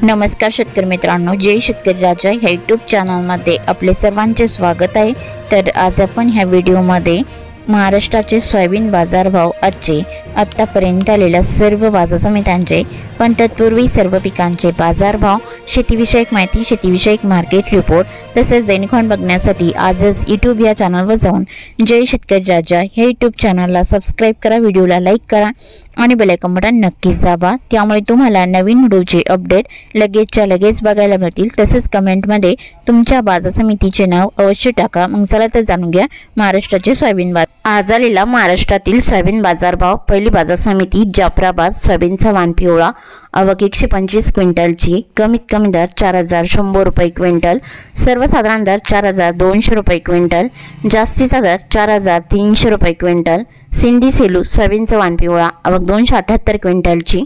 नमस्कार शेतकरी मित्रांनो, जय शेतकरी राजा ह्या यूट्यूब चॅनलमध्ये आपले सर्वांचे स्वागत आहे। तर आज आपण ह्या व्हिडिओमध्ये महाराष्ट्राचे सोयाबीन बाजारभाव आजचे आतापर्यंत आलेल्या सर्व बाजार समित्यांचे पण तत्पूर्वी सर्व पिकांचे बाजारभाव, शेतीविषयक माहिती, शेतीविषयक मार्केट रिपोर्ट तसेच दैनिकवान बघण्यासाठी आजच यूट्यूब या चॅनलवर जाऊन जय शेतकरी राजा ह्या यूट्यूब चॅनलला सबस्क्राइब करा, व्हिडिओला लाईक करा आणि बेल आयकॉन बटन नक्कीच दाबा। त्यामुळे तुम्हाला नवीन व्हिडिओचे अपडेट लगेचच्या लगेच बघायला मिळतील। तसेच कमेंटमध्ये तुमच्या बाजार समितीचे नाव अवश्य टाका। मग चला तर जाणून घ्या महाराष्ट्राचे सोयाबीन बाजार। आज आलेला महाराष्ट्रातील सोयाबीन बाजारभाव। पहिली बाजार समिती जाफराबाद, सोयाबीनचा वाण पिवळा, आवक 125 क्विंटलची, कमीत कमी दर 4100 रुपये क्विंटल, सर्वसाधारण दर 4200 रुपये क्विंटल, जास्तीचा दर 4300 रुपये क्विंटल। सिंधी सेलू सोयाबीनचा वाण पिवळा, आवक 278 क्विंटलची,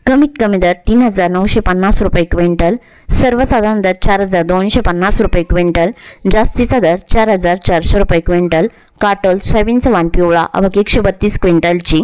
कमीत कमी दर 3950 रुपये क्विंटल, सर्वसाधारण दर 4250 रुपये क्विंटल, जास्तीचा दर 4400 रुपये क्विंटल। काटोल सोयाबीनचा वाण पिवळा, आवक 132 क्विंटलची,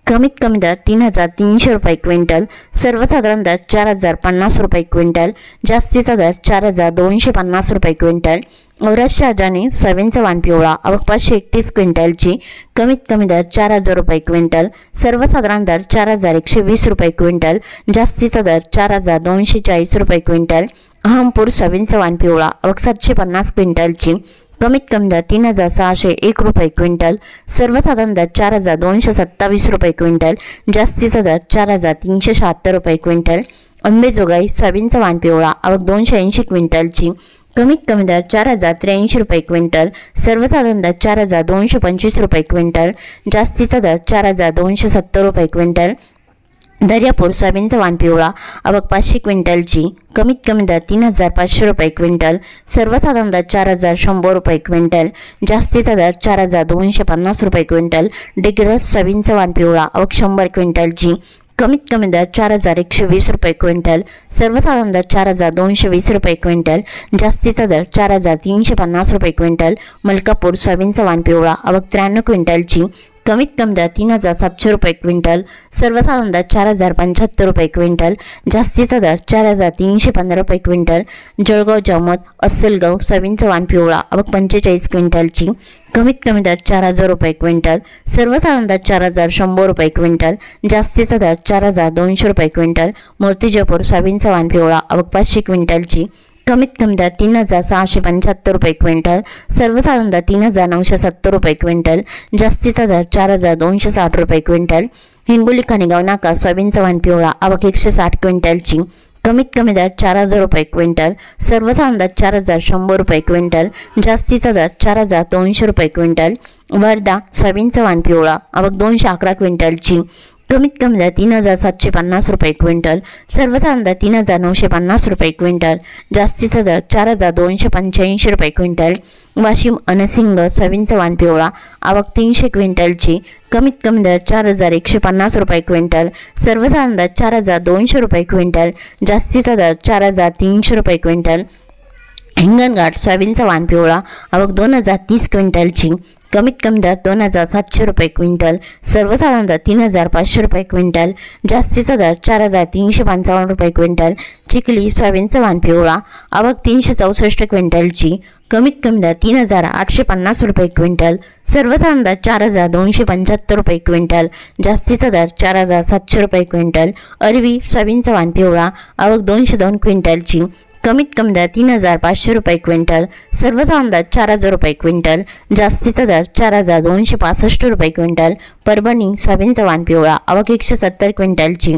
कमीत कमी दर 3300 रुपये क्विंटल, सर्वसाधारण दर 4050 रुपये क्विंटल, जास्तीचा दर 4250 रुपये क्विंटल। औरत शहाजानी सोयाबीनचा वाण पिवळा, आवक 531 क्विंटलची, कमीत कमी दर 4000 रुपये क्विंटल, सर्वसाधारण दर 4120 रुपये क्विंटल, जास्तीचा दर 4240 रुपये क्विंटल। अहमपूर सोयाबीनचा वाण पिवळा, आवक 750 क्विंटलची, कमीत कमी दर 3601 रुपये क्विंटल, सर्वसाधारण दर 4227 रुपये क्विंटल, जास्तीचा दर 4376 रुपये क्विंटल। अंबेजोगाई सोयाबीनचा वाण पिवळा, आवक 280 क्विंटलची, कमीत कमी दर 4083 रुपये क्विंटल, सर्वसाधारण दर 4225 रुपये क्विंटल, जास्तीचा दर 4270 रुपये क्विंटल। दर्यापूर सोयाबीनचा वाण पिवळा, आवक 500 क्विंटलची, कमीत कमी दर 3500 रुपये क्विंटल, सर्वसाधारण दर 4100 रुपये क्विंटल, जास्तीचा दर 4250 रुपये क्विंटल। डिग्रस सोयाबीनचा वाण पिवळा, आवक 100 क्विंटलची, कमीत कमी दर 4120 रुपये क्विंटल, सर्वसाधारण दर 4220 रुपये क्विंटल, जास्तीचा दर 4350 रुपये क्विंटल। मलकापूर सोयाबीनचा वाण पिवळा, आवक 93 क्विंटलची, कमीत कमी दर 3700 रुपये क्विंटल, सर्वसाधारण दर 4075 रुपये क्विंटल, जास्तीचा दर 4315 रुपये क्विंटल। जळगाव जामोद अस्सलगाव सोयाबीनचा वाण पिवळा, आवक 45 क्विंटलची, कमीत कमी दर 4000 रुपये क्विंटल, सर्वसाधारण दर 4100 रुपये क्विंटल, जास्तीचा दर 4200 रुपये क्विंटल। मूर्तिजापूर सोयाबीनचा वाण पिवळा, आवक 500 क्विंटलची, कमीत कमी दर 3675 रुपये क्विंटल, सर्वसाधारण दर 3970 रुपये क्विंटल, जास्तीचा दर 4260 रुपये क्विंटल। हिंगोली खानेगाव नाका सोयाबीनचा वाण पिवळा, आवक 160 क्विंटलची, कमीत कमी दर 4000 रुपये क्विंटल, सर्वसाधारण दर 4100 रुपये क्विंटल, जास्तीचा दर 4200 रुपये क्विंटल। वर्धा सोयाबीनचा वाण पिवळा, आवक 211 क्विंटलची, कमीत कमी दर 3750 रुपये क्विंटल, सर्वसाधारण दर 3950 रुपये क्विंटल, जास्तीचा दर 4285 रुपये क्विंटल। वाशिम अनसिंग सोयाबीनचा वाण पिवळा, आवक 300 क्विंटलची, कमीत कमी दर 4150 रुपये क्विंटल, सर्वसाधारण दर 4200 रुपये क्विंटल, जास्तीचा दर 4300 रुपये क्विंटल। हिंगणघाट सोयाबीनचा वाण पिवळा, आवक 2030 क्विंटलची, कमीत कमी दर 2700 रुपये क्विंटल, सर्वसाधारण दर 3500 रुपये क्विंटल, जास्तीचा दर 4355 रुपये क्विंटल। चिखली सोयाबीनचा वाण पिवळा, आवक 364 क्विंटलची, कमीत कमी दर 3850 रुपये क्विंटल, सर्वसाधारण दर 4275 रुपये क्विंटल, जास्तीचा दर 4700 रुपये क्विंटल। अरवी सोयाबीनचा वाण पिवळा, आवक 202 क्विंटलची, कमीत कमी दर 3500 रुपये क्विंटल, सर्वसाधारण दर 4000 रुपये क्विंटल, जास्तीचा दर 4265 रुपये क्विंटल। परभणी सोयाबीनचा वाण पिवळा, आवक 170 क्विंटलची,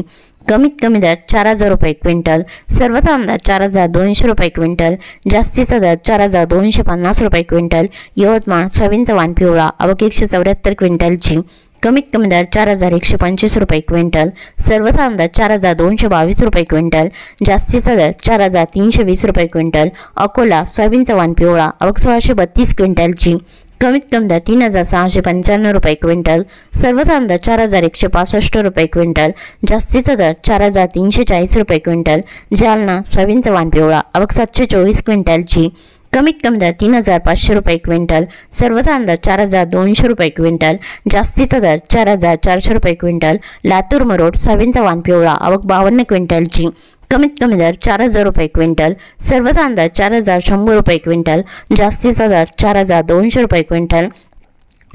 कमीत कमी दर 4000 रुपये क्विंटल, सर्वसाधारण दर 4200 रुपये क्विंटल, जास्तीचा दर 4250 रुपये क्विंटल। यवतमाळ सोयाबीनचा वाण पिवळा, आवक 174 क्विंटलची, कमीत कमी दर 4125 रुपये क्विंटल, सर्वसाधारण दर 4222 रुपये क्विंटल, जास्तीचा दर 4320 रुपये क्विंटल। अकोला सोयाबीनचा वाण पिवळा, आवक 1632 क्विंटलची, कमीत कमी दर 3695 रुपये क्विंटल, सर्वसाधारण दर 4165 रुपये क्विंटल, जास्तीचा दर 4340 रुपये क्विंटल। जालना सोयाबीनचा वाण पिवळा, आवक 724 क्विंटलची, कमीत कमी दर 3500 रुपये क्विंटल, सर्वसाधारण दर 4200 रुपये क्विंटल, जास्तीचा दर 4400 रुपये क्विंटल। लातूर मरोड सोयाबीनचा वाण पिवळा, आवक 52 क्विंटलची, कमीत कमी दर 4,000 रुपये क्विंटल, सर्व तांदळ 4,100 रुपये क्विंटल, जास्तीचा दर 4,200 रुपये क्विंटल।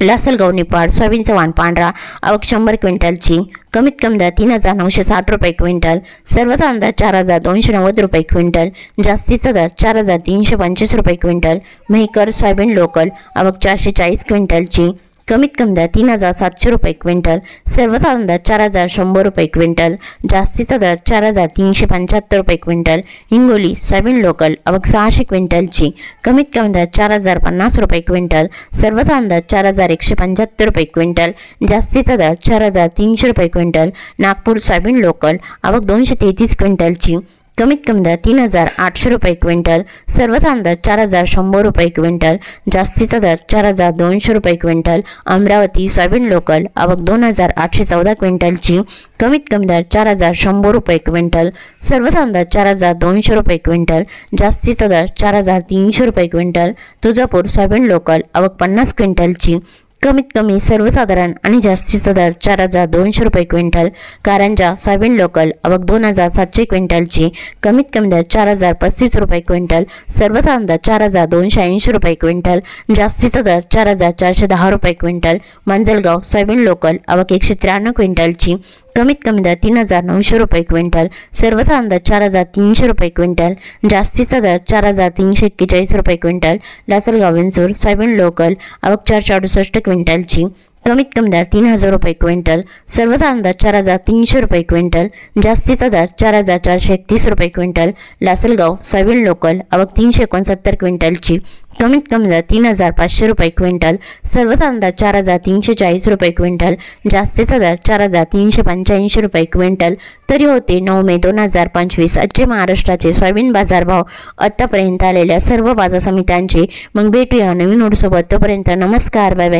लासलगाव निफाड सोयाबीनचा वाण पांढरा आवक 100 क्विंटलची, कमीत कमी दर 3,960 रुपये क्विंटल, सर्व तांदळ 4,290 रुपये क्विंटल, जास्तीचा दर 4,325 रुपये क्विंटल। मेहकर सोयाबीन लोकल आवक 440 क्विंटलची, कमीत कमी दर 3,700 रुपये क्विंटल, सर्व तांदळ 4,100 रुपये क्विंटल, जास्तीचा दर 4,375 रुपये क्विंटल। हिंगोली सोयाबीन लोकल आवक 600 क्विंटलची, कमीत कमी दर 4,050 रुपये क्विंटल, सर्व तांदळ 4,175 रुपये क्विंटल, जास्तीचा दर 4,300 रुपये क्विंटल। नागपूर सोयाबीन लोकल आवक 233 क्विंटलची, कमीत कमी दर 3,800 रुपये क्विंटल, सर्व तांदळ 4,100 रुपये क्विंटल, जास्तीचा दर 4,200 रुपये क्विंटल। अमरावती सोयाबीन लोकल आवक 2,814 क्विंटलची, कमीत कमी दर 4,100 रुपये क्विंटल, सर्व तांदळ 4,200 रुपये क्विंटल, जास्तीचा दर 4,300 रुपये क्विंटल। तुळजापूर सोयाबीन लोकल आवक 50 क्विंटलची, कमीत कमी सर्वसाधारण आणि जास्तीचा दर 4,200 रुपये क्विंटल। कारंजा सोयाबीन लोकल आवक 2,700 क्विंटलची, कमीत कमी दर 4,035 रुपये क्विंटल, सर्व तांदळ 4,280 रुपये क्विंटल, जास्तीचा दर 4,410 रुपये क्विंटल। मांजलगाव सोयाबीन लोकल आवक 193 क्विंटलची, कमीत कमी दर 3,900 रुपये क्विंटल, सर्व तांदळ 4,300 रुपये क्विंटल, जास्तीचा दर 4,341 रुपये quintal. Lasalgaon Vinchur soybean local आवक 468 क्विंटलची, कमीत कमी दर 3,000 रुपये क्विंटल, सर्व तांदळ 4,300 रुपये क्विंटल, जास्तीचा दर 4,431 रुपये क्विंटल। लासलगाव सोयाबीन लोकल आवक 369 क्विंटलची, कमीत कमी दर 3,500 रुपये क्विंटल, सर्व तांदळ 4,340 रुपये क्विंटल, जास्तीचा दर 4,385 रुपये क्विंटल। तरी होते 9 मे 2025 आजचे महाराष्ट्राचे सोयाबीन बाजारभाव आतापर्यंत आलेल्या सर्व बाजार समित्यांचे। मग भेटूया नवीन नोटसोबत, तोपर्यंत नमस्कार, बाय बाय।